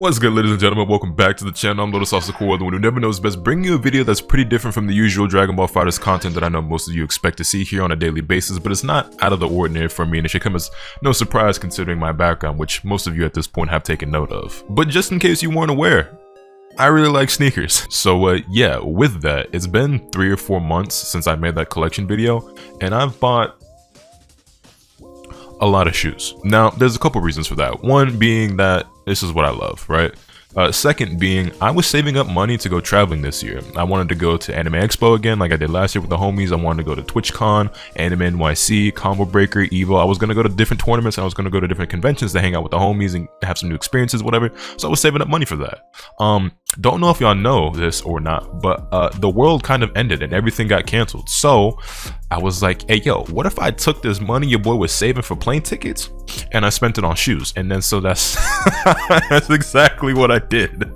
What's good, ladies and gentlemen? Welcome back to the channel. I'm Soooo I, the one who never knows best, bringing you a video that's pretty different from the usual Dragon Ball FighterZ content that I know most of you expect to see here on a daily basis, but it's not out of the ordinary for me, and it should come as no surprise considering my background, which most of you at this point have taken note of. But just in case you weren't aware, I really like sneakers. So yeah, with that, it's been 3 or 4 months since I made that collection video, and I've bought a lot of shoes. Now, there's a couple reasons for that. One being that this is what I love, right? Second being, I was saving up money to go traveling this year. I wanted to go to Anime Expo again, like I did last year with the homies. I wanted to go to TwitchCon, Anime NYC, Combo Breaker, Evo. I was going to go to different tournaments, and I was going to go to different conventions to hang out with the homies and have some new experiences, whatever. So I was saving up money for that. Don't know if y'all know this or not, but the world kind of ended and everything got canceled. So I was like, hey, yo, what if I took this money your boy was saving for plane tickets and I spent it on shoes? And then so that's that's exactly what I did.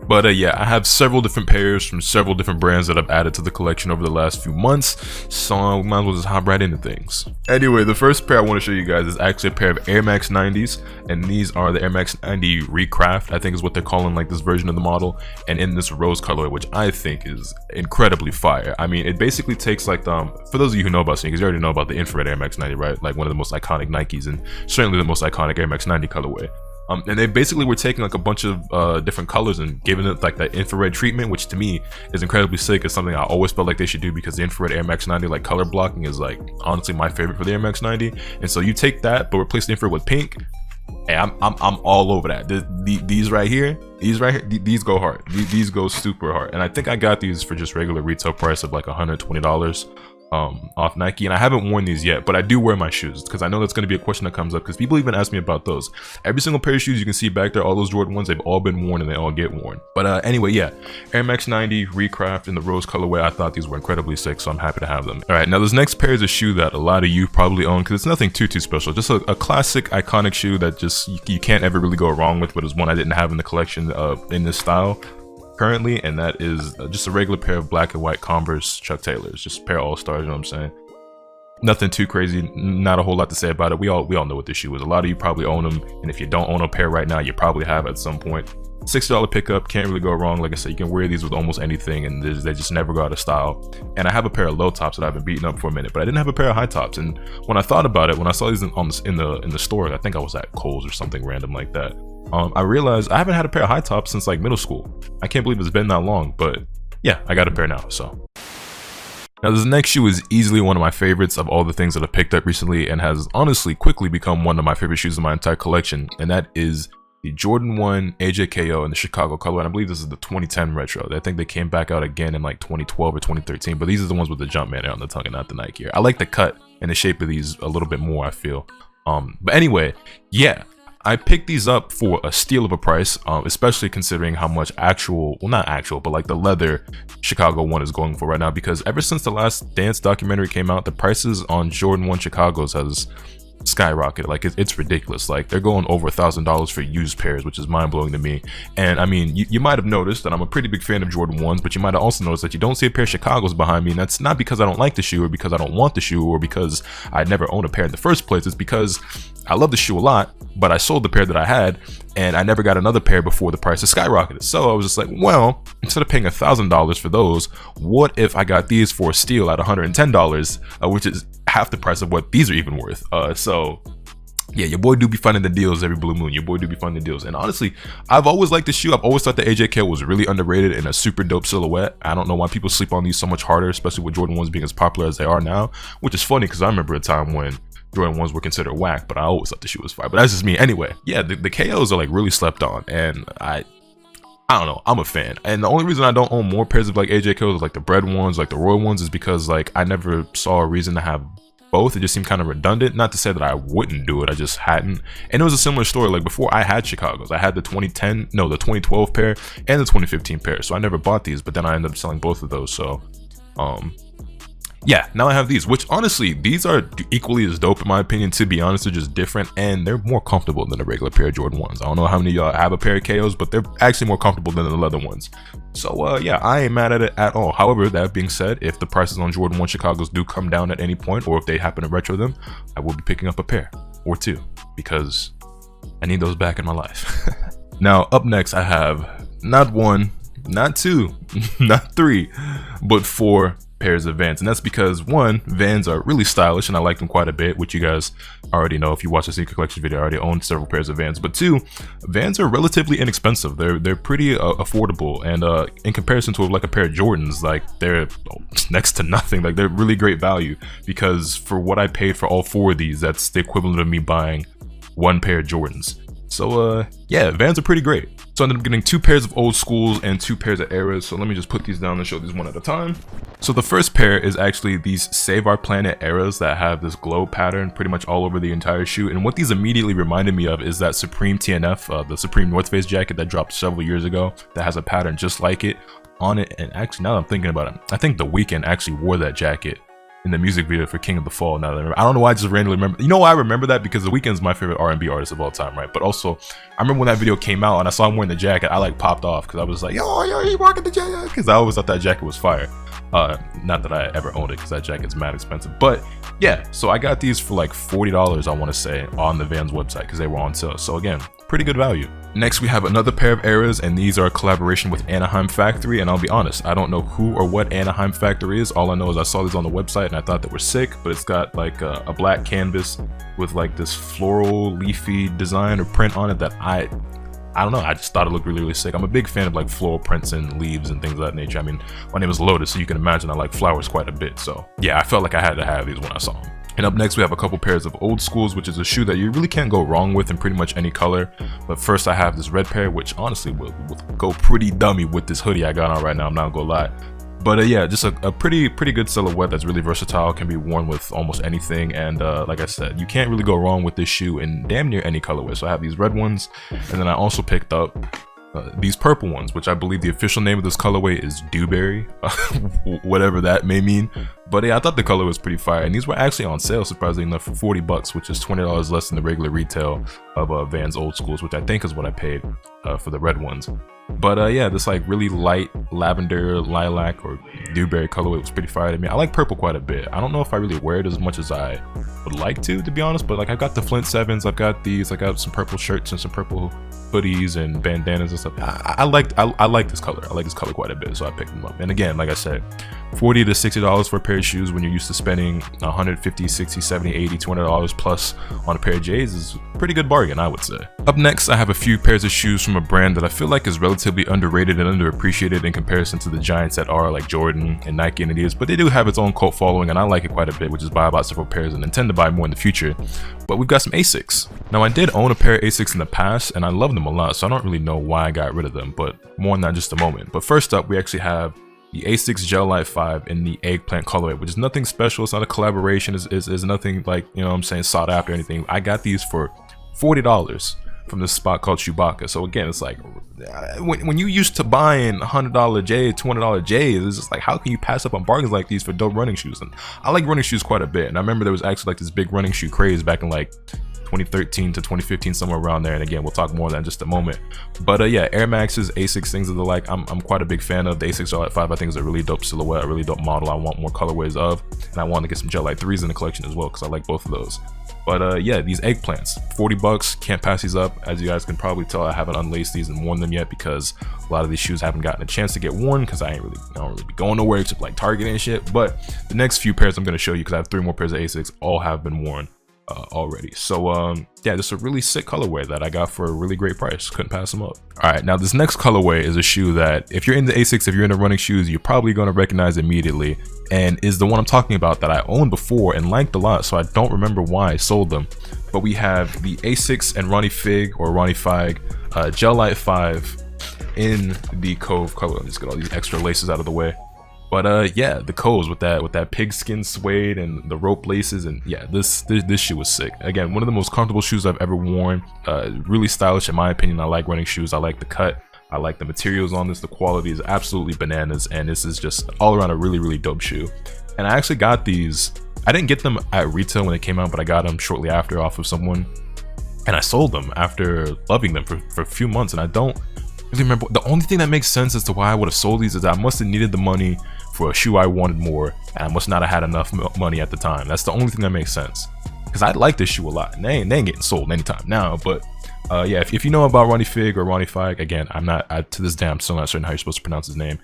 But yeah, I have several different pairs from several different brands that I've added to the collection over the last few months, so we might as well just hop right into things. Anyway, the first pair I want to show you guys is actually a pair of Air Max 90s, and these are the Air Max 90 Recraft, I think is what they're calling like this version of the model, and in this rose color, which I think is incredibly fire. I mean, it basically takes like for those of you who know about sneakers, you already know about the infrared Air Max 90, right? Like one of the most iconic Nikes, and certainly the most iconic Air Max 90 colorway. And they basically were taking like a bunch of different colors and giving it like that infrared treatment, which to me is incredibly sick. It's something I always felt like they should do because the infrared Air Max 90 like color blocking is like honestly my favorite for the Air Max 90. And so you take that but replace the infrared with pink. Hey, I'm all over that. These right here, these go hard. These go super hard. And I think I got these for just regular retail price of like $120. Off Nike, and I haven't worn these yet, but I do wear my shoes because I know that's going to be a question that comes up because people even ask me about those. Every single pair of shoes you can see back there, all those Jordan ones, they've all been worn and they all get worn. But anyway, yeah, Air Max 90 Recraft in the rose colorway. I thought these were incredibly sick, so I'm happy to have them. All right, now this next pair is a shoe that a lot of you probably own because it's nothing too special, just a classic iconic shoe that just you can't ever really go wrong with, but it's one I didn't have in the collection in this style currently, and that is just a regular pair of black and white Converse Chuck Taylors, just a pair of all-stars, you know what I'm saying? Nothing too crazy, not a whole lot to say about it. We all know what this shoe is. A lot of you probably own them, and if you don't own a pair right now, you probably have at some point. $6 pickup, can't really go wrong. Like I said, you can wear these with almost anything, and they just never go out of style. And I have a pair of low tops that I've been beating up for a minute, but I didn't have a pair of high tops. And when I thought about it, when I saw these in the store, I think I was at Kohl's or something random like that. I realized I haven't had a pair of high tops since like middle school. I can't believe it's been that long, but yeah, I got a pair now, so. Now this next shoe is easily one of my favorites of all the things that I've picked up recently and has honestly quickly become one of my favorite shoes in my entire collection, and that is the Jordan 1 AJKO in the Chicago color, and I believe this is the 2010 retro. I think they came back out again in like 2012 or 2013, but these are the ones with the Jumpman on the tongue and not the Nike here. I like the cut and the shape of these a little bit more, I feel. But anyway, yeah. I picked these up for a steal of a price, especially considering how much well, not actual, but like the leather Chicago 1 is going for right now, because ever since the last Dance documentary came out, the prices on Jordan 1 Chicago's has skyrocketed. Like it's ridiculous. Like they're going over $1,000 for used pairs, which is mind-blowing to me. And I mean, you might have noticed that I'm a pretty big fan of Jordan 1s, but you might have also noticed that you don't see a pair of Chicago's behind me, and that's not because I don't like the shoe or because I don't want the shoe or because I never owned a pair in the first place. It's because I love the shoe a lot, but I sold the pair that I had and I never got another pair before the prices skyrocketed. So I was just like, well, instead of paying $1,000 for those, what if I got these for a steal at $110, which is half the price of what these are even worth. So yeah, your boy do be finding the deals every blue moon. Your boy do be finding the deals. And honestly, I've always liked the shoe. I've always thought the AJKO was really underrated and a super dope silhouette. I don't know why people sleep on these so much harder, especially with Jordan 1s being as popular as they are now, which is funny because I remember a time when Jordan 1s were considered whack, but I always thought the shoe was fire. But that's just me. Anyway, yeah, the KOs are like really slept on, and I don't know, I'm a fan. And the only reason I don't own more pairs of like AJKOs, like the bread ones, like the royal ones, is because like I never saw a reason to have both. It just seemed kind of redundant. Not to say that I wouldn't do it, I just hadn't. And it was a similar story. Like before I had Chicago's, I had the 2012 pair and the 2015 pair, so I never bought these, but then I ended up selling both of those. So yeah, now I have these, which honestly, these are equally as dope in my opinion. To be honest, they're just different and they're more comfortable than a regular pair of Jordan 1s. I don't know how many of y'all have a pair of KOs, but they're actually more comfortable than the leather ones. So yeah, I ain't mad at it at all. However, that being said, if the prices on Jordan 1 Chicago's do come down at any point, or if they happen to retro them, I will be picking up a pair or two because I need those back in my life. Now, up next, I have not one, not two, not three, but 4 pairs of Vans. And that's because, one, Vans are really stylish and I like them quite a bit, which you guys already know. If you watch the sneaker collection video, I already own several pairs of Vans. But 2, Vans are relatively inexpensive. They're pretty affordable, and in comparison to like a pair of Jordans, like they're next to nothing. Like they're really great value, because for what I paid for all 4 of these, that's the equivalent of me buying 1 pair of Jordans. So yeah, Vans are pretty great. So I ended up getting 2 pairs of old schools and 2 pairs of eras. So let me just put these down and show these one at a time. So the first pair is actually these Save Our Planet eras that have this globe pattern pretty much all over the entire shoe. And what these immediately reminded me of is that Supreme TNF, the Supreme North Face jacket that dropped several years ago, that has a pattern just like it on it. And actually, now that I'm thinking about it, I think The Weeknd actually wore that jacket in the music video for King of the Fall. Now that I remember, I don't know why I just randomly remember. You know why I remember that? Because The Weeknd's my favorite R&B artist of all time, right? But also, I remember when that video came out and I saw him wearing the jacket, I like popped off because I was like, yo, you rocking the jacket? Because I always thought that jacket was fire. Not that I ever owned it, because that jacket's mad expensive. But yeah, so I got these for like $40, I want to say, on the Vans website because they were on sale. So again, pretty good value. Next, we have another pair of eras, and these are a collaboration with Anaheim Factory. And I'll be honest, I don't know who or what Anaheim Factory is. All I know is I saw these on the website and I thought they were sick, but it's got like a black canvas with like this floral leafy design or print on it that I don't know, I just thought it looked really, really sick. I'm a big fan of like floral prints and leaves and things of that nature. I mean, my name is Lotus, so you can imagine I like flowers quite a bit. So yeah, I felt like I had to have these when I saw them. And up next, we have a couple pairs of old schools, which is a shoe that you really can't go wrong with in pretty much any color. But first, I have this red pair, which honestly will go pretty dummy with this hoodie I got on right now, I'm not gonna lie. But yeah, just a pretty good silhouette that's really versatile, can be worn with almost anything. And like I said, you can't really go wrong with this shoe in damn near any colorway. So I have these red ones, and then I also picked up these purple ones, which I believe the official name of this colorway is Dewberry, whatever that may mean. But yeah, I thought the color was pretty fire, and these were actually on sale, surprisingly enough, for $40, which is $20 less than the regular retail of Vans old schools, which I think is what I paid for the red ones. But yeah, this like really light lavender, lilac, or dewberry colorway was pretty fire to me. I like purple quite a bit. I don't know if I really wear it as much as I would like to be honest, but like I've got the Flint 7s, I've got these, I got some purple shirts and some purple hoodies and bandanas and stuff. I like this color. I like this color quite a bit, so I picked them up. And again, like I said, $40 to $60 for a pair of shoes when you're used to spending $150, $60, $70, $80, $200 plus on a pair of J's is a pretty good bargain, I would say. Up next, I have a few pairs of shoes from a brand that I feel like is relatively underrated and underappreciated in comparison to the giants that are like Jordan and Nike and Adidas, but they do have its own cult following and I like it quite a bit, which is why I bought several pairs and intend to buy more in the future. But we've got some Asics. Now, I did own a pair of Asics in the past and I love them a lot, so I don't really know why I got rid of them, but more on that in just a moment. But first up, we actually have the Asics Gel Lyte 5 in the eggplant colorway, which is nothing special. It's not a collaboration. It's nothing like, you know what I'm saying, sought after or anything. I got these for $40 from this spot called Chewbacca. So again, it's like when you used to buying $100 J's, $200 J's, it's just like, how can you pass up on bargains like these for dope running shoes? And I like running shoes quite a bit. And I remember there was actually like this big running shoe craze back in like 2013 to 2015, somewhere around there. And again, we'll talk more on that in just a moment. But yeah, Air Maxes, Asics, things of the like, I'm quite a big fan of. The Asics Gel Lyte 5, I think, is a really dope silhouette, a really dope model I want more colorways of. And I want to get some Gel Lyte 3s in the collection as well, because I like both of those. But yeah, these eggplants, $40, can't pass these up. As you guys can probably tell, I haven't unlaced these and worn them yet because a lot of these shoes haven't gotten a chance to get worn because I don't really be going nowhere except like Target and shit. But the next few pairs I'm going to show you, because I have 3 more pairs of Asics, all have been worn already. So yeah, this is a really sick colorway that I got for a really great price. Couldn't pass them up. All right, now this next colorway is a shoe that if you're into Asics, if you're into running shoes, you're probably going to recognize immediately, and is the one I'm talking about that I owned before and liked a lot, so I don't remember why I sold them. But we have the Asics and Ronnie Fig or Ronnie Fig Gel Lyte 5 in the Cove color. Let me just get all these extra laces out of the way. But yeah, the Coves with that pigskin suede and the rope laces, and yeah, this shoe was sick. Again, one of the most comfortable shoes I've ever worn. Really stylish in my opinion. I like running shoes. I like the cut. I like the materials on this. The quality is absolutely bananas, and this is just all around a really dope shoe. And I actually got these. I didn't get them at retail when they came out, but I got them shortly after off of someone, and I sold them after loving them for a few months. And I don't really remember. The only thing that makes sense as to why I would have sold these is that I must have needed the money for a shoe I wanted more, and I must not have had enough money at the time. That's the only thing that makes sense, because I like this shoe a lot, and they ain't getting sold anytime now. But Yeah, if you know about Ronnie Fig or Ronnie Fig, again, to this day, I'm still not certain how you're supposed to pronounce his name.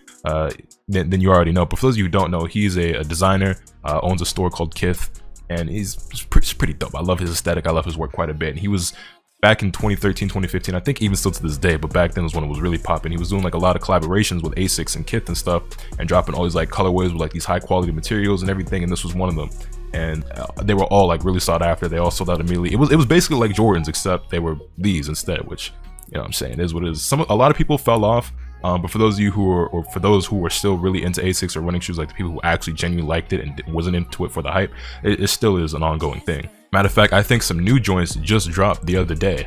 Then you already know. But for those of you who don't know, he's a designer, owns a store called Kith, and he's pretty dope. I love his aesthetic. I love his work quite a bit. And he was back in 2013, 2015, I think even still to this day, but back then was when it was really popping. He was doing like a lot of collaborations with Asics and Kith and stuff, and dropping all these like colorways with like these high quality materials and everything, and this was one of them. And they were all like really sought after. They all sold out immediately. It was basically like Jordans, except they were these instead, which, you know what I'm saying, is what it is. A lot of people fell off, but for those of you who are, or for those who were still really into Asics or running shoes, like the people who actually genuinely liked it and wasn't into it for the hype, it still is an ongoing thing. Matter of fact, I think some new joints just dropped the other day.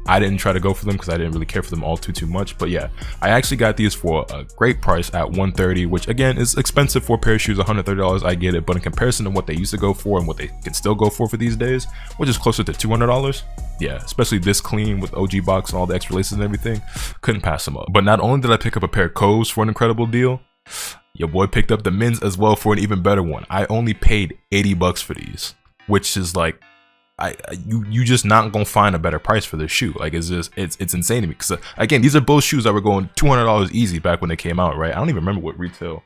I didn't try to go for them because I didn't really care for them all too much, but yeah, I actually got these for a great price at $130, which again is expensive for a pair of shoes. $130, I get it, but in comparison to what they used to go for and what they can still go for these days, which is closer to $200, yeah, especially this clean with OG box and all the extra laces and everything, couldn't pass them up. But not only did I pick up a pair of AJKOs for an incredible deal, your boy picked up the men's as well for an even better one. I only paid $80 for these, which is like, you just not gonna find a better price for this shoe. Like, it's insane to me, because again, these are both shoes that were going $200 easy back when they came out, right? I don't even remember what retail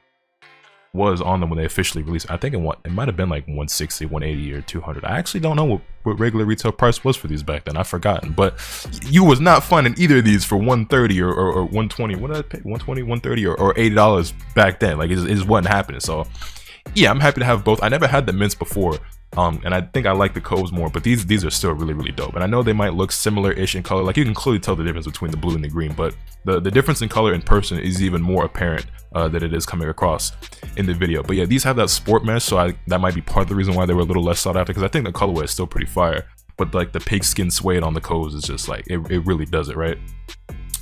was on them when they officially released. I think it might have been like 160, 180, or 200. I actually don't know what regular retail price was for these back then. I've forgotten, but you was not finding either of these for 130 or 120. What did I pay? 120, 130, or $80 back then. Like, it just wasn't happening. So yeah, I'm happy to have both. I never had the mints before, and I think I like the AJKOs more, but these are still really dope. And I know they might look similar-ish in color. Like, you can clearly tell the difference between the blue and the green, but the difference in color in person is even more apparent than it is coming across in the video. But yeah, these have that sport mesh, so that might be part of the reason why they were a little less sought after, because I think the colorway is still pretty fire, but like the pigskin suede on the AJKOs is just like, it really does it, right?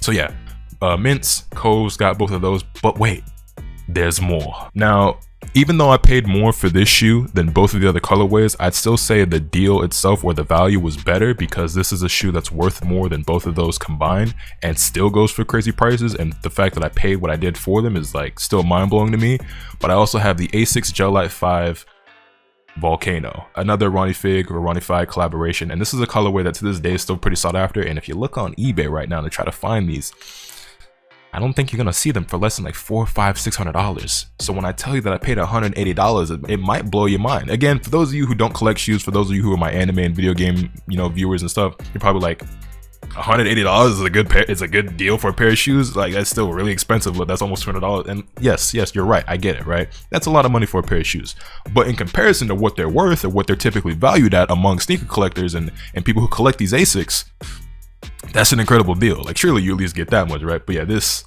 So yeah, mints, AJKOs, got both of those, but wait, there's more. Now, even though I paid more for this shoe than both of the other colorways, I'd still say the deal itself or the value was better, because this is a shoe that's worth more than both of those combined and still goes for crazy prices. And the fact that I paid what I did for them is like still mind-blowing to me. But I also have the Asics Gel Lyte 5 Volcano, another Ronnie Fig or Ronnie Fig collaboration, and this is a colorway that to this day is still pretty sought after. And if you look on eBay right now to try to find these, I don't think you're gonna see them for less than like $400, $500, $600. So when I tell you that I paid $180, it might blow your mind. Again, for those of you who don't collect shoes, for those of you who are my anime and video game, viewers and stuff, you're probably like, $180 is a good pair. It's a good deal for a pair of shoes. Like, that's still really expensive, but that's almost $200. And yes, you're right. I get it, right? That's a lot of money for a pair of shoes. But in comparison to what they're worth or what they're typically valued at among sneaker collectors and people who collect these Asics, that's an incredible deal. Like, surely you at least get that much, right? But yeah, this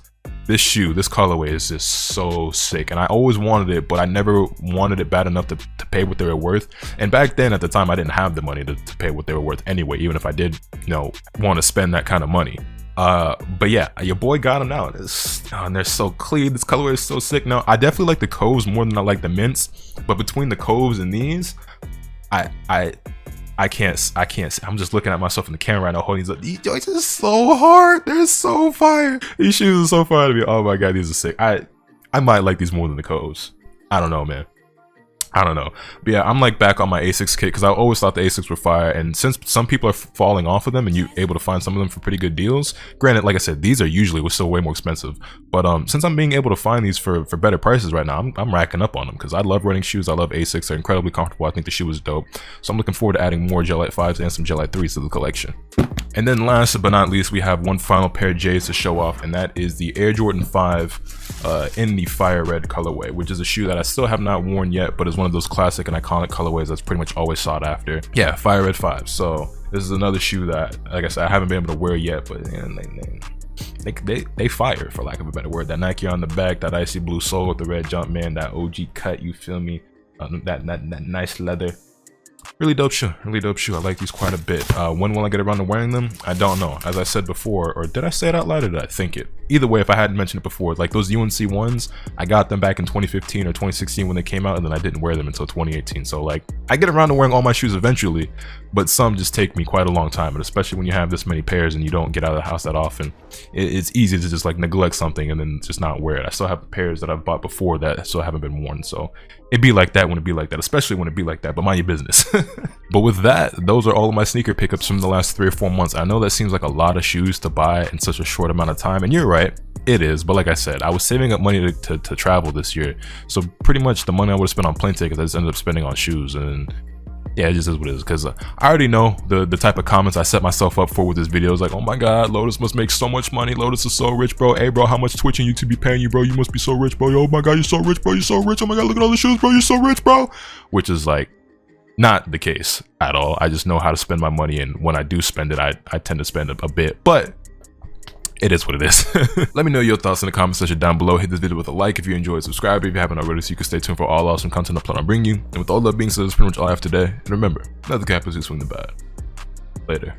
shoe, this colorway is just so sick, and I always wanted it, but I never wanted it bad enough to pay what they were worth. And back then, at the time, I didn't have the money to pay what they were worth anyway, even if I did, want to spend that kind of money. But yeah, your boy got them now, and they're so clean. This colorway is so sick. Now, I definitely like the AJKOs more than I like the mints, but between the AJKOs and these, I can't. I'm just looking at myself in the camera right now holding these up. These joints are so hard. They're so fire. These shoes are so fire to me. Oh my god, these are sick. I might like these more than the AJKOs. I don't know, man. I don't know. But yeah, I'm like back on my Asics kit, because I always thought the Asics were fire, and since some people are falling off of them and you're able to find some of them for pretty good deals, granted, like I said, these are usually still way more expensive, but since I'm being able to find these for better prices right now, I'm racking up on them, because I love running shoes. I love Asics. They're incredibly comfortable. I think the shoe is dope, so I'm looking forward to adding more Gel Lyte 5s and some Gel Lyte 3s to the collection. And then last but not least, we have one final pair of J's to show off, and that is the Air Jordan 5 in the fire red colorway, which is a shoe that I still have not worn yet, but is one of those classic and iconic colorways that's pretty much always sought after. Yeah, fire red 5. So this is another shoe that, like I said, I haven't been able to wear yet, but they fire, for lack of a better word. That Nike on the back, that icy blue sole with the red Jumpman, that OG cut, you feel me? That nice leather. Really dope shoe. Really dope shoe. I like these quite a bit. When will I get around to wearing them? I don't know. As I said before, or did I say it out loud or did I think it? either way, if I hadn't mentioned it before, like those UNC ones, I got them back in 2015 or 2016 when they came out, and then I didn't wear them until 2018. So like I get around to wearing all my shoes eventually, but some just take me quite a long time. And especially when you have this many pairs and you don't get out of the house that often, it's easy to just like neglect something and then just not wear it. I still have pairs that I've bought before that still haven't been worn. So it'd be like that when it be like that, especially when it be like that, but mind your business. But with that, those are all of my sneaker pickups from the last 3 or 4 months. I know that seems like a lot of shoes to buy in such a short amount of time, and you're right, it is. But like I said, I was saving up money to travel this year, so pretty much the money I would have spent on plane tickets I just ended up spending on shoes. And yeah, it just is what it is, because I already know the type of comments I set myself up for with this video. It's like, oh my god, Lotus must make so much money, Lotus is so rich, bro. Hey bro, how much Twitch and YouTube be paying you, bro? You must be so rich, bro. Yo, oh my god, you're so rich, bro. You're so rich. Oh my god, look at all the shoes, bro. You're so rich, bro. Which is like not the case at all. I just know how to spend my money, and when I do spend it, I tend to spend a bit, but it is what it is. Let me know your thoughts in the comment section down below. Hit this video with a like if you enjoyed, subscribe if you haven't already, so you can stay tuned for all awesome content I plan on bringing you. And with all that being said, that's pretty much all I have today. And remember, nothing can happen to swing the bat. Later.